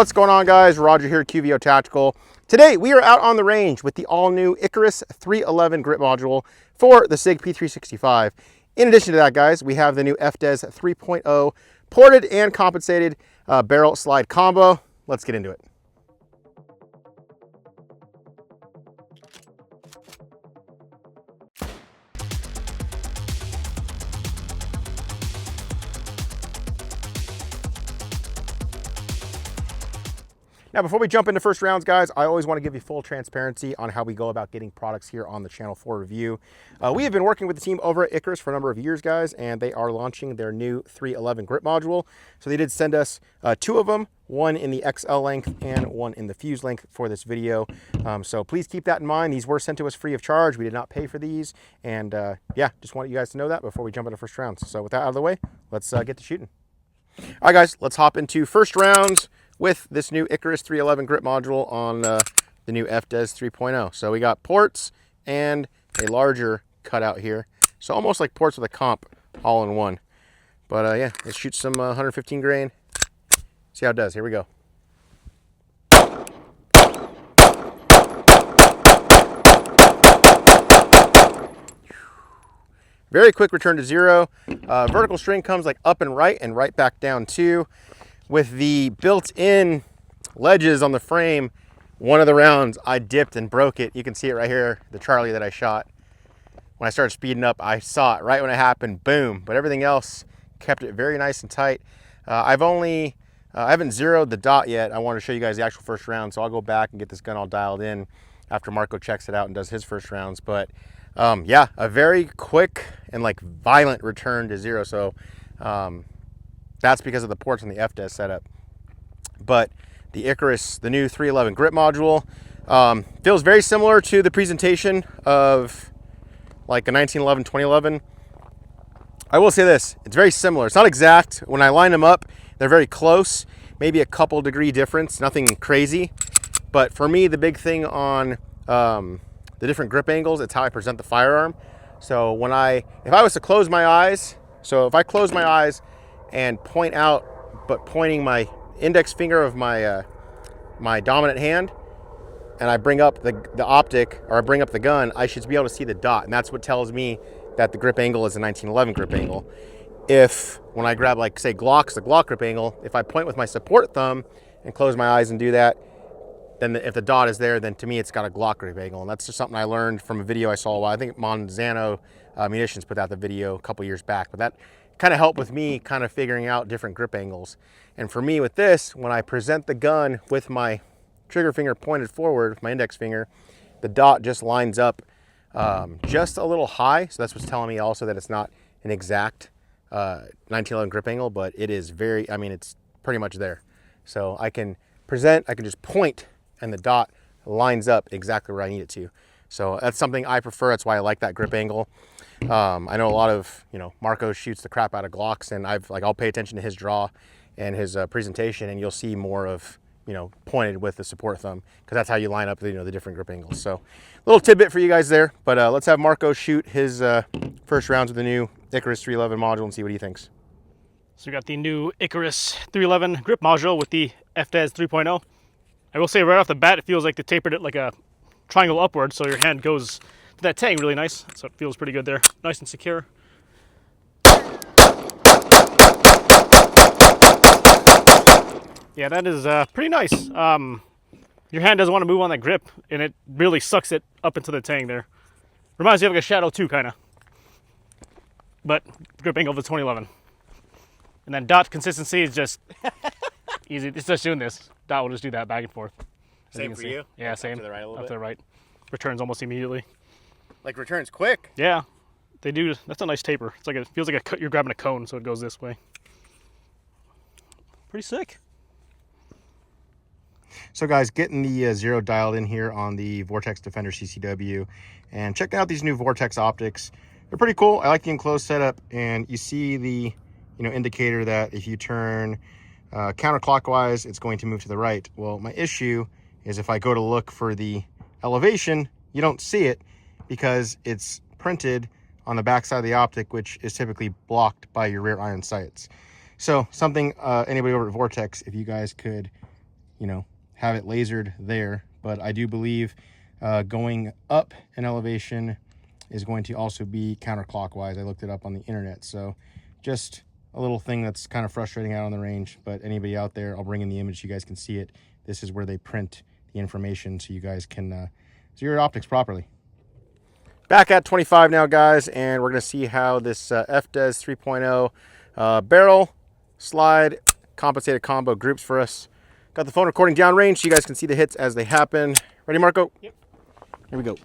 What's going on, guys? Roger here, QVO Tactical. Today we are out on the range with the all new Icarus 311 grip module for the SIG P365. In addition to that, guys, we have the new FDEZ 3.0 ported and compensated barrel slide combo. Let's get into it. Now, before we jump into first rounds, guys, I always want to give you full transparency on how we go about getting products here on the channel for review. We have been working with the team over at Icarus for a number of years, guys, and they are launching their new 311 grip module. So they did send us two of them, one in the XL length and one in the fuse length for this video. So please keep that in mind. These were sent to us free of charge. We did not pay for these. And yeah, just wanted you guys to know that before we jump into first rounds. So with that out of the way, let's get to shooting. All right, guys, let's hop into first rounds with this new Icarus 311 grip module on the new FDEZ 3.0. So we got ports and a larger cutout here. So almost like ports with a comp all in one. But yeah, let's shoot some 115 grain. See how it does. Here we go. Very quick return to zero. Vertical string comes like up and right back down too. With the built-in ledges on the frame, one of the rounds I dipped and broke it. You can see it right here, the Charlie that I shot. When I started speeding up, I saw it right when it happened, boom. But everything else kept it very nice and tight. I haven't zeroed the dot yet. I want to show you guys the actual first round, so I'll go back and get this gun all dialed in after Marco checks it out and does his first rounds. But yeah, a very quick and like violent return to zero. So that's because of the ports on the FDEZ setup. But the Icarus, the new 311 grip module, feels very similar to the presentation of like a 1911, 2011. I will say this, it's very similar. It's not exact. When I line them up, they're very close, maybe a couple degree difference, nothing crazy. But for me, the big thing on the different grip angles, it's how I present the firearm. So if I was to close my eyes, so if I close my eyes and point out, but pointing my index finger of my my dominant hand, and I bring up the optic, or I bring up the gun, I should be able to see the dot, and that's what tells me that the grip angle is a 1911 grip angle. If when I grab, like, say, Glock's the Glock grip angle, if I point with my support thumb and close my eyes and do that, then if the dot is there, then to me it's got a Glock grip angle. And that's just something I learned from a video I saw a while. I think Monzano Munitions put out the video a couple years back, but that kind of helped with me kind of figuring out different grip angles. And for me with this, when I present the gun with my trigger finger pointed forward with my index finger, the dot just lines up just a little high. So that's what's telling me also that it's not an exact 1911 grip angle, but it is very, I mean, it's pretty much there. So I can present, I can just point, and the dot lines up exactly where I need it to. So that's something I prefer. That's why I like that grip angle. I know a lot of, Marco shoots the crap out of Glocks, and I'll pay attention to his draw and his presentation, and you'll see more of, pointed with the support thumb, because that's how you line up the different grip angles. So little tidbit for you guys there, but let's have Marco shoot his first rounds with the new Icarus 311 module and see what he thinks. So we got the new Icarus 311 grip module with the FDEZ 3.0. I will say right off the bat, it feels like they tapered it like a triangle upward, so your hand goes to that tang really nice. So it feels pretty good there, nice and secure. Yeah, that is pretty nice. Your hand doesn't want to move on that grip, and it really sucks it up into the tang there. Reminds me of like a Shadow 2 kind of, but grip angle of the 2011. And then dot consistency is just easy. It's just doing this. Dot will just do that back and forth. Same for you? Yeah, same. Up to the right a little bit? Up to the right. Returns almost immediately. Like returns quick? Yeah, they do. That's a nice taper. It's like it feels like you're grabbing a cone, so it goes this way. Pretty sick. So guys, getting the zero dialed in here on the Vortex Defender CCW and checking out these new Vortex optics. They're pretty cool. I like the enclosed setup, and you see the indicator that if you turn counterclockwise, it's going to move to the right. Well, my issue is if I go to look for the elevation, you don't see it because it's printed on the back side of the optic, which is typically blocked by your rear iron sights. So something anybody over at Vortex, if you guys could you know, have it lasered there. But I do believe going up in elevation is going to also be counterclockwise. I looked it up on the internet. So just a little thing that's kind of frustrating out on the range, but anybody out there, I'll bring in the image so you guys can see it. This is where they print the information so you guys can see your optics properly. Back at 25 now, guys, and we're going to see how this FDEZ 3.0 barrel slide compensated combo groups for us. Got the phone recording downrange so you guys can see the hits as they happen. Ready, Marco? Yep. Here we go.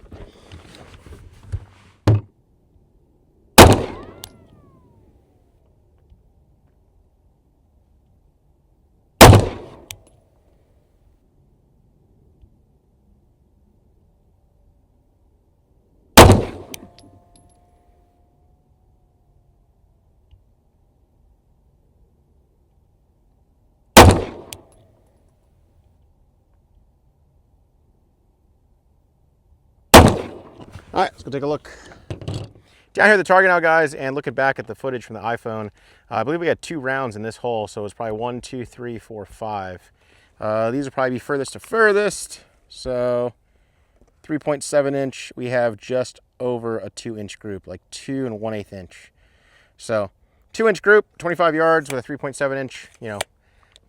All right, let's go take a look. Down here at the target now, guys, and looking back at the footage from the iPhone, I believe we had 2 rounds in this hole, so it was probably 1, 2, 3, 4, 5. These will probably be furthest to furthest, so 3.7 inch, we have just over a 2-inch group, like 2 1/8 inch. So 2-inch group, 25 yards with a 3.7 inch, you know,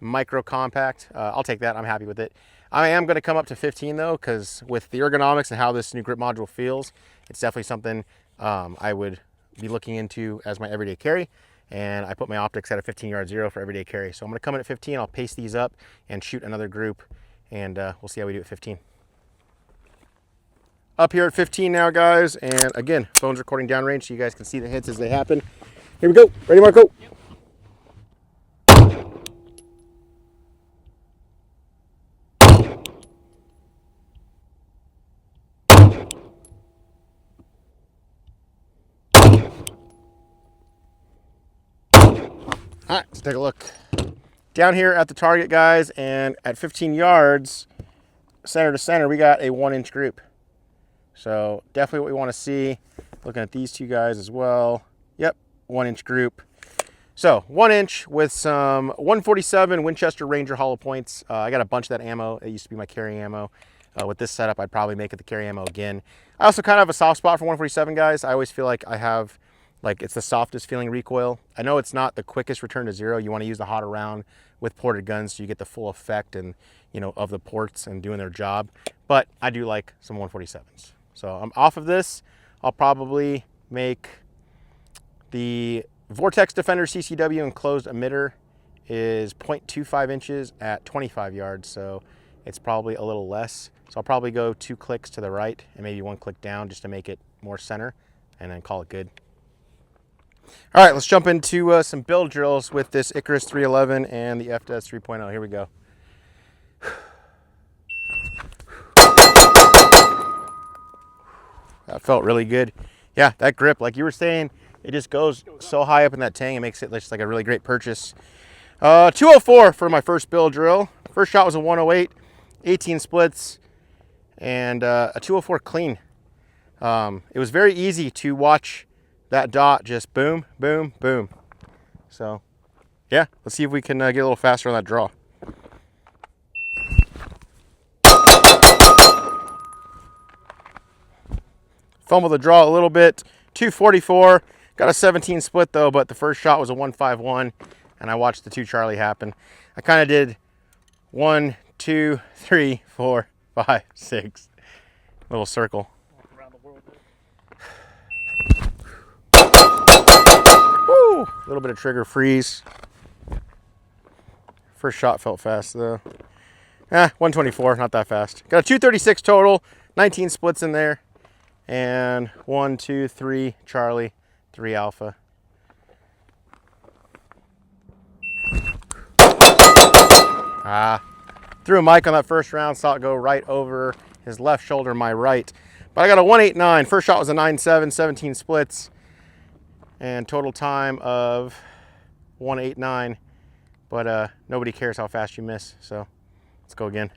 micro compact. I'll take that, I'm happy with it. I am going to come up to 15 though, because with the ergonomics and how this new grip module feels, it's definitely something I would be looking into as my everyday carry. And I put my optics at a 15-yard zero for everyday carry. So I'm going to come in at 15, I'll paste these up and shoot another group, and we'll see how we do at 15. Up here at 15 now, guys, and again, phone's recording downrange so you guys can see the hits as they happen. Here we go. Ready, Marco? Yep. All right, let's take a look. Down here at the target, guys, and at 15 yards, center to center, we got a 1-inch group. So definitely what we want to see. Looking at these two guys as well. Yep, 1-inch group. So 1 inch with some 147 Winchester Ranger hollow points. I got a bunch of that ammo. It used to be my carry ammo. With this setup, I'd probably make it the carry ammo again. I also kind of have a soft spot for 147, guys. I always feel like I have, like, it's the softest feeling recoil. I know it's not the quickest return to zero. You want to use the hotter round with ported guns so you get the full effect and, you know, of the ports and doing their job. But I do like some 147s. So I'm off of this. I'll probably make the Vortex Defender CCW enclosed emitter is 0.25 inches at 25 yards. So it's probably a little less. So I'll probably go 2 clicks to the right and maybe 1 click down just to make it more center, and then call it good. All right, let's jump into some build drills with this Icarus 311 and the FDEZ 3.0. Here we go. That felt really good. Yeah, that grip, like you were saying, it just goes so high up in that tang. It makes it just like a really great purchase. 204 for my first build drill. First shot was a 108, 18 splits, and a 204 clean. It was very easy to watch that dot just boom, boom, boom. So yeah, let's see if we can get a little faster on that draw. Fumbled the draw a little bit. 244, got a 17 split though, but the first shot was a 151, and I watched the 2 Charlie happen. I kind of did 1, 2, 3, 4, 5, 6, little circle. Around the world. Woo! A little bit of trigger freeze. First shot felt fast though. 124, not that fast. Got a 236 total, 19 splits in there. And 1, 2, 3 Charlie, 3 Alpha. Threw a mic on that first round, saw it go right over his left shoulder, my right. But I got a 189. First shot was a 9.7, 17 splits, and total time of 189. But nobody cares how fast you miss, so let's go again.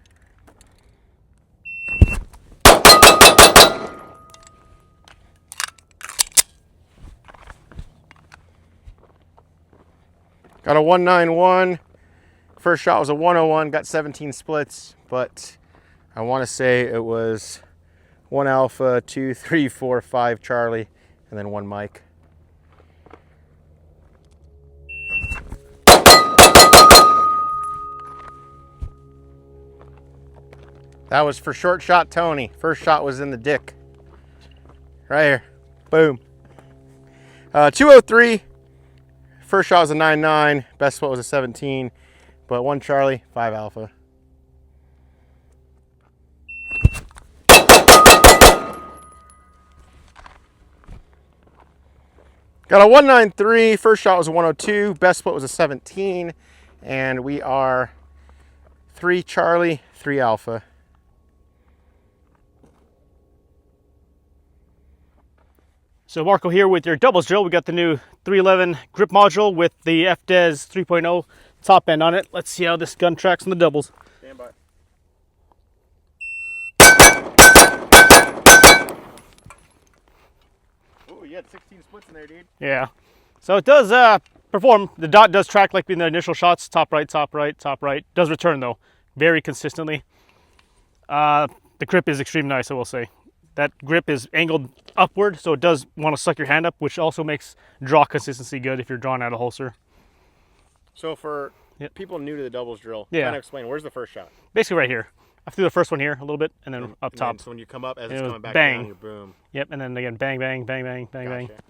Got a 191, First shot was a 101, got 17 splits, but I want to say it was 1 Alpha, 2, 3, 4, 5 Charlie, and then 1 Mike. That was for short shot Tony. First shot was in the dick. Right here. Boom. 203. First shot was a 9.9. Best split was a 17. But 1 Charlie, 5 Alpha. Got a 193. First shot was a 102. Best split was a 17. And we are 3 Charlie, 3 Alpha. So Marco here with your doubles drill. We got the new 311 grip module with the FDEZ 3.0 top end on it. Let's see how this gun tracks on the doubles. Stand by. Oh, you had 16 splits in there, dude. Yeah. So it does perform. The dot does track like in the initial shots. Top right, top right, top right. Does return though, very consistently. The grip is extremely nice, I will say. That grip is angled upward, so it does want to suck your hand up, which also makes draw consistency good if you're drawing out a holster. So for people new to the doubles drill, Yeah. kind of explain, where's the first shot? Basically right here. I threw the first one here a little bit, and then up top. So when you come up, as it's It was coming back bang. down, you're boom. Yep, and then again, bang, bang, bang, bang, bang, bang. Gotcha.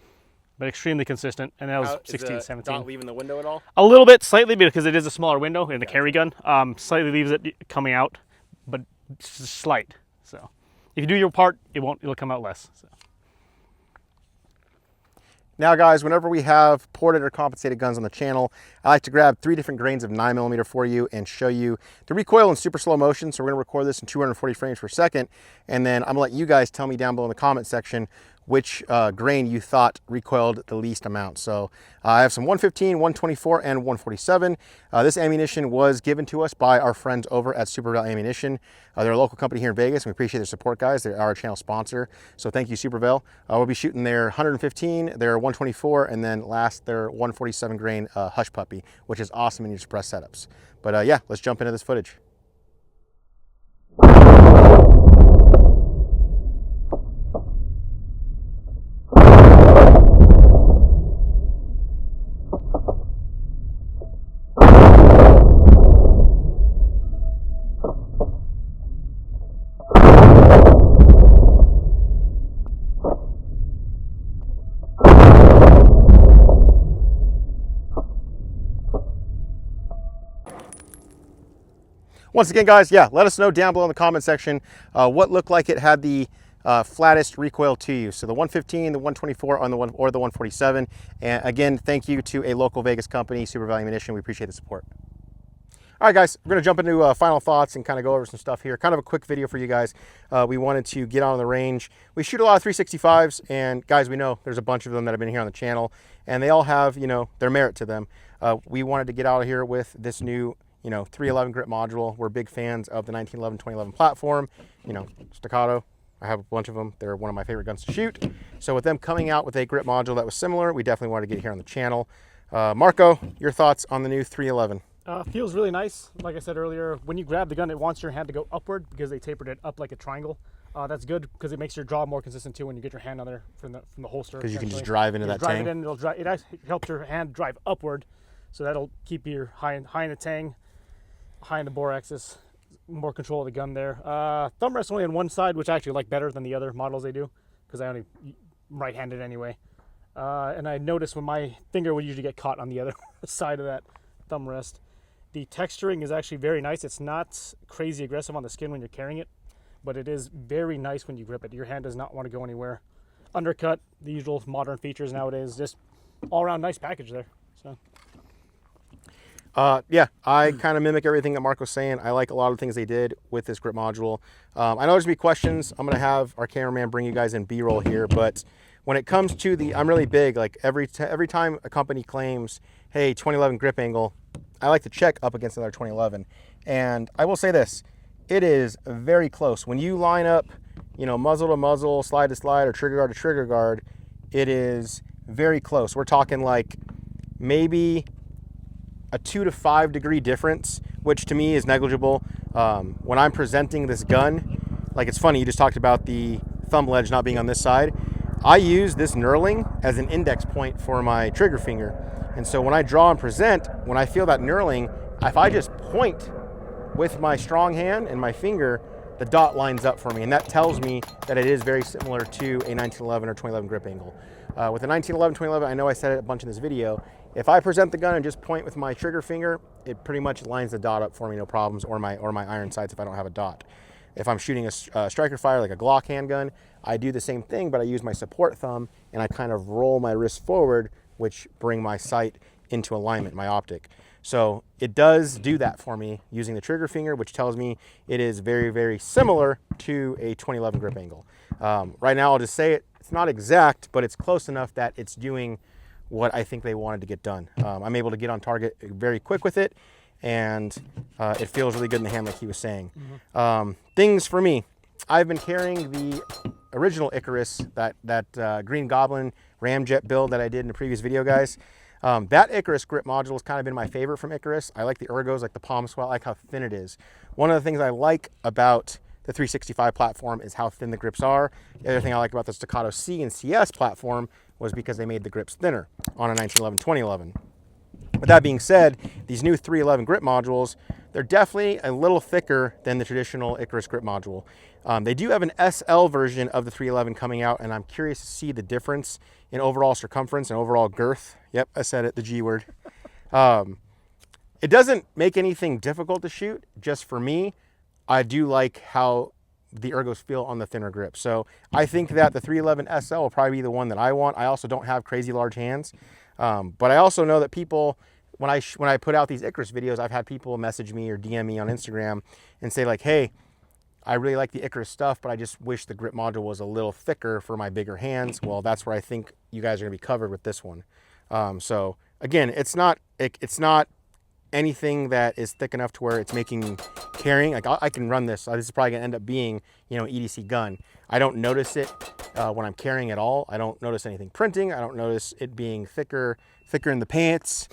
But extremely consistent, and that was Is 16, the 17. dot leaving the window at all? A little bit, slightly, because it is a smaller window in the carry gun. Slightly leaves it coming out, but slight. So if you do your part, it'll come out less. So. Now guys, whenever we have ported or compensated guns on the channel, I like to grab 3 different grains of 9mm for you and show you the recoil in super slow motion. So we're gonna record this in 240 frames per second, and then I'm gonna let you guys tell me down below in the comment section which grain you thought recoiled the least amount. So I have some 115, 124, and 147. This ammunition was given to us by our friends over at SuperVel Ammunition. They're a local company here in Vegas, and we appreciate their support, guys. They're our channel sponsor, so thank you, SuperVel. We'll be shooting their 115, their 124, and then last their 147 grain Hush Puppy, which is awesome in your suppressed setups. But yeah, let's jump into this footage. Once again, guys, yeah, let us know down below in the comment section what looked like it had the flattest recoil to you. So the 115, the 124, or the 147. And again, thank you to a local Vegas company, SuperVel Ammunition. We appreciate the support. All right, guys, we're gonna jump into final thoughts and kind of go over some stuff here. Kind of a quick video for you guys. We wanted to get on the range. We shoot a lot of 365s, and guys, we know there's a bunch of them that have been here on the channel, and they all have, you know, their merit to them. We wanted to get out of here with this new, you know, 311 grip module. We're big fans of the 1911 2011 platform. You know, Staccato, I have a bunch of them. They're one of my favorite guns to shoot. So with them coming out with a grip module that was similar, we definitely wanted to get here on the channel. Marco, your thoughts on the new 311? Feels really nice. Like I said earlier, when you grab the gun, it wants your hand to go upward because they tapered it up like a triangle. That's good because it makes your draw more consistent too when you get your hand on there from the holster. Because you can just drive into that tang. It actually helps your hand drive upward, so that'll keep you high in the tang, high in the bore axis, more control of the gun there. Thumb rest only on one side, which I actually like better than the other models they do because I only right-handed anyway. And I noticed when my finger would usually get caught on the other side of that thumb rest. The texturing is actually very nice. It's not crazy aggressive on the skin when you're carrying it, but it is very nice when you grip it. Your hand does not want to go anywhere. Undercut, the usual modern features nowadays. Just all around nice package there. So. Yeah, I kind of mimic everything that Mark was saying. I like a lot of things they did with this grip module. I know there's gonna be questions. I'm gonna have our cameraman bring you guys in B-roll here, but when it comes to the, I'm really big, like every time a company claims, hey, 2011 grip angle, I like to check up against another 2011. And I will say this, it is very close. When you line up, you know, muzzle to muzzle, slide to slide, or trigger guard to trigger guard, it is very close. We're talking like maybe a 2 to 5 degree difference, which to me is negligible. When I'm presenting this gun, like it's funny, you just talked about the thumb ledge not being on this side. I use this knurling as an index point for my trigger finger. And so when I draw and present, when I feel that knurling, if I just point with my strong hand and my finger, the dot lines up for me. And that tells me that it is very similar to a 1911 or 2011 grip angle. With the 1911, 2011, I know I said it a bunch in this video. If I present the gun and just point with my trigger finger, it pretty much lines the dot up for me, no problems, or my iron sights if I don't have a dot. If I'm shooting a striker fire like a Glock handgun, I do the same thing, but I use my support thumb and I kind of roll my wrist forward, which bring my sight into alignment, my optic. So it does do that for me using the trigger finger, which tells me it is very, very similar to a 2011 grip angle. Right now, I'll just say it, it's not exact, but it's close enough that it's doing what I think they wanted to get done. I'm able to get on target very quick with it, and it feels really good in the hand, like he was saying. Things for me, I've been carrying the original Icarus, that Green Goblin ramjet build that I did in a previous video, guys. That Icarus grip module has kind of been my favorite from Icarus. I like the ergos, like the palm swell, I like how thin it is. One of the things I like about the 365 platform is how thin the grips are. The other thing I like about the Staccato C and CS platform was because they made the grips thinner on a 1911, 2011. With that being said, these new 311 grip modules, they're definitely a little thicker than the traditional Icarus grip module. They do have an SL version of the 311 coming out, and I'm curious to see the difference in overall circumference and overall girth. Yep, I said it, the G word. It doesn't make anything difficult to shoot. Just for me, I do like how the ergos feel on the thinner grip. So I think that the 311 SL will probably be the one that I want. I also don't have crazy large hands. But I also know that people, when I put out these Icarus videos, I've had people message me or DM me on Instagram and say like, hey, I really like the Icarus stuff, but I just wish the grip module was a little thicker for my bigger hands. Well, that's where I think you guys are gonna be covered with this one. So again, it's not anything that is thick enough to where it's making carrying, like I can run this. This is probably gonna end up being, an EDC gun. I don't notice it when I'm carrying at all. I don't notice anything printing. I don't notice it being thicker in the pants.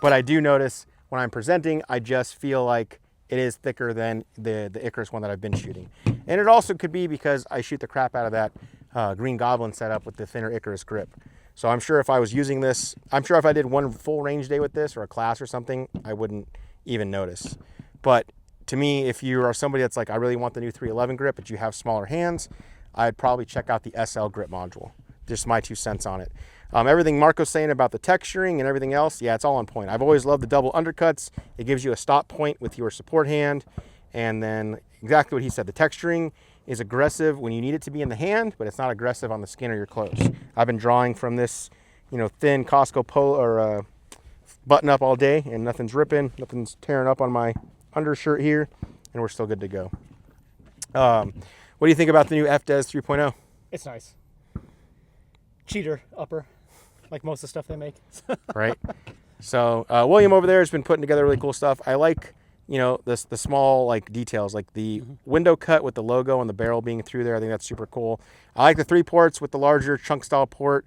But I do notice when I'm presenting, I just feel like it is thicker than the Icarus one that I've been shooting. And it also could be because I shoot the crap out of that Green Goblin setup with the thinner Icarus grip. So I'm sure if I was using this, I'm sure if I did one full range day with this or a class or something, I wouldn't even notice. But to me, if you are somebody that's like, I really want the new 311 grip, but you have smaller hands, I'd probably check out the SL grip module. Just my 2 cents on it. Everything Marco's saying about the texturing and everything else, yeah, it's all on point. I've always loved the double undercuts. It gives you a stop point with your support hand. And then exactly what he said, the texturing is aggressive when you need it to be in the hand, but it's not aggressive on the skin or your clothes. I've been drawing from this, thin Costco polo or button up all day, and nothing's ripping, nothing's tearing up on my undershirt here, and we're still good to go. What do you think about the new FDEZ 3.0? It's nice. Cheater upper, like most of the stuff they make. Right. So William over there has been putting together really cool stuff. I like, the small like details, like the window cut with the logo and the barrel being through there. I think that's super cool. I like the 3 ports with the larger chunk style port.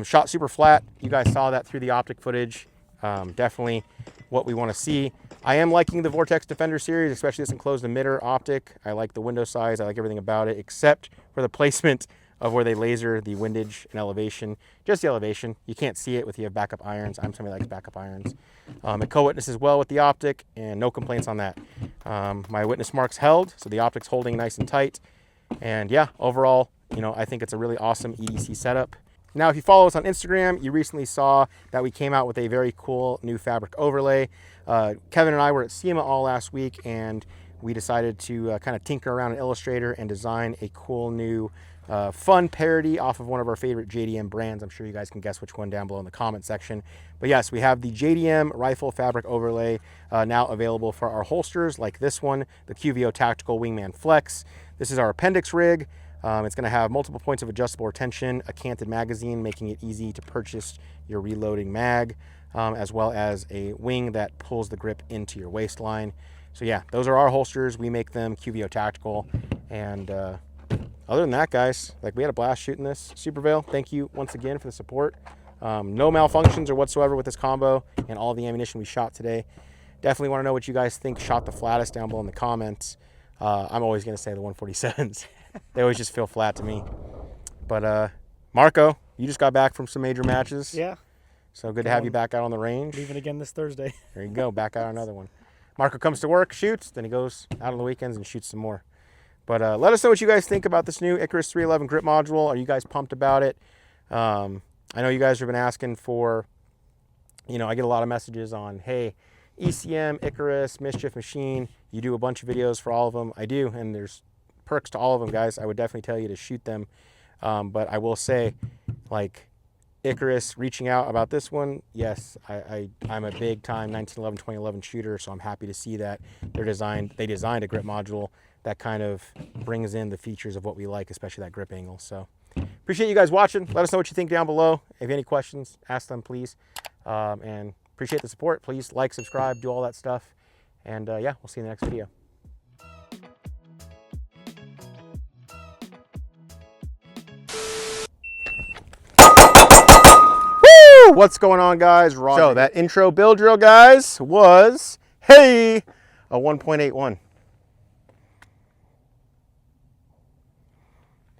Shot super flat. You guys saw that through the optic footage. Definitely what we want to see. I am liking the Vortex Defender series, especially this enclosed emitter optic. I like the window size. I like everything about it, except for the placement of where they laser the windage and elevation. Just the elevation. You can't see it if you have backup irons. I'm somebody that likes backup irons. It co-witnesses well with the optic, and no complaints on that. My witness marks held, so the optic's holding nice and tight. And yeah, overall, I think it's a really awesome EDC setup. Now, if you follow us on Instagram, you recently saw that we came out with a very cool new fabric overlay. Kevin and I were at SEMA all last week, and we decided to kind of tinker around in Illustrator and design a cool new fun parody off of one of our favorite JDM brands. I'm sure you guys can guess which one down below in the comment section. But yes, we have the JDM rifle fabric overlay now available for our holsters like this one, the QVO Tactical Wingman Flex. This is our appendix rig. It's going to have multiple points of adjustable retention, a canted magazine, making it easy to purchase your reloading mag, as well as a wing that pulls the grip into your waistline. So yeah, those are our holsters. We make them QVO Tactical. And other than that, guys, like we had a blast shooting this. SuperVel, thank you once again for the support. No malfunctions or whatsoever with this combo and all the ammunition we shot today. Definitely want to know what you guys think shot the flattest down below in the comments. I'm always going to say the 147s. They always just feel flat to me. But Marco, you just got back from some major matches. Yeah. So good to have you back out on the range. Leaving again this Thursday. There you go, back out on another one. Marco comes to work, shoots, then he goes out on the weekends and shoots some more. But let us know what you guys think about this new Icarus 311 grip module. Are you guys pumped about it? I know you guys have been asking for, you know, I get a lot of messages on, hey, ECM, Icarus, Mischief Machine, you do a bunch of videos for all of them. I do, and there's perks to all of them, guys. I would definitely tell you to shoot them. But I will say, like, Icarus reaching out about this one, yes, I'm a big time 1911, 2011 shooter, so I'm happy to see that they designed a grip module that kind of brings in the features of what we like, especially that grip angle. So appreciate you guys watching. Let us know what you think down below. If you have any questions, ask them, please. And appreciate the support. Please like, subscribe, do all that stuff. And yeah, we'll see you in the next video. Woo! What's going on, guys? Roger. So that intro build drill, guys, was, hey, a 1.81.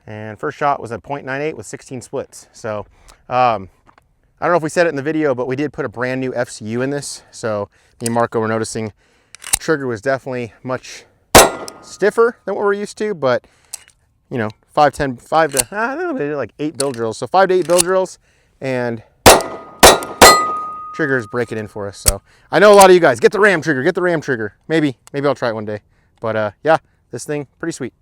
And first shot was a 0.98 with 16 splits. So I don't know if we said it in the video, but we did put a brand new FCU in this. So me and Marco were noticing trigger was definitely much stiffer than what we're used to, but you know, 5 to I don't know, they did like 8 build drills. So 5 to 8 build drills, and trigger is breaking in for us. So I know a lot of you guys, get the ram trigger, get the ram trigger. Maybe I'll try it one day. But yeah, this thing, pretty sweet.